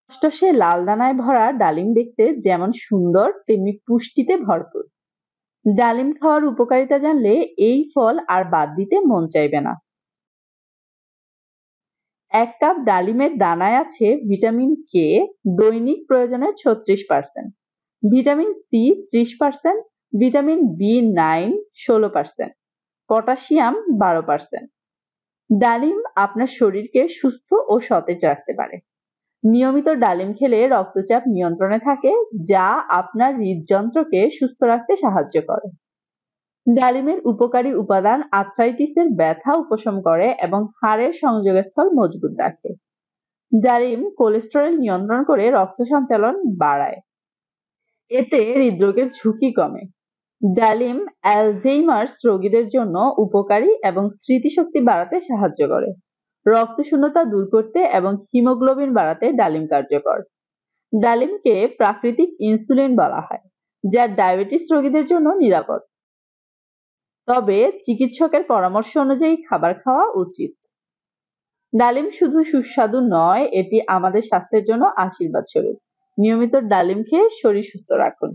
টসটসে লাল দানায় ভরা ডালিম দেখতে যেমন সুন্দর তেমনি পুষ্টিতে ভরপুর। ডালিম খাওয়ার উপকারিতা জানলে এই ফল আর বাদ দিতে মন চাইবে না। ১ কাপ ডালিমের দানায় আছে ভিটামিন কে, দৈনিক প্রয়োজনের ৩৬%, ভিটামিন সি ৩০%, ভিটামিন বি9 ১৬%, পটাশিয়াম ১২%। ডালিম আপনার শরীরকে সুস্থ ও সতেজ রাখতে পারে। নিয়মিত ডালিম খেলে রক্তচাপ নিয়ন্ত্রণে থাকে, যা আপনার হৃদযন্ত্রকে সুস্থ রাখতে সাহায্য করে। ডালিমের উপকারী উপাদান আর্থ্রাইটিসের ব্যথা উপশম করে এবং হাড়ের সংযোগস্থল মজবুত রাখে। ডালিম কোলেস্টেরল নিয়ন্ত্রণ করে রক্ত সঞ্চালন বাড়ায়, এতে হৃদরোগের ঝুঁকি কমে। ডালিম অ্যালঝেইমার্স রোগীদের জন্য উপকারী এবং স্মৃতিশক্তি বাড়াতে সাহায্য করে। রক্তশূন্যতা দূর করতে এবং হিমোগ্লোবিন বাড়াতে ডালিম কার্যকর। ডালিমকে প্রাকৃতিক ইনসুলিন বলা হয়, যা ডায়াবেটিস রোগীদের জন্য নিরাপদ। তবে চিকিৎসকের পরামর্শ অনুযায়ী খাবার খাওয়া উচিত। ডালিম শুধু সুস্বাদু নয়, এটি আমাদের স্বাস্থ্যের জন্য আশীর্বাদ স্বরূপ। নিয়মিত ডালিম খেয়ে শরীর সুস্থ রাখুন।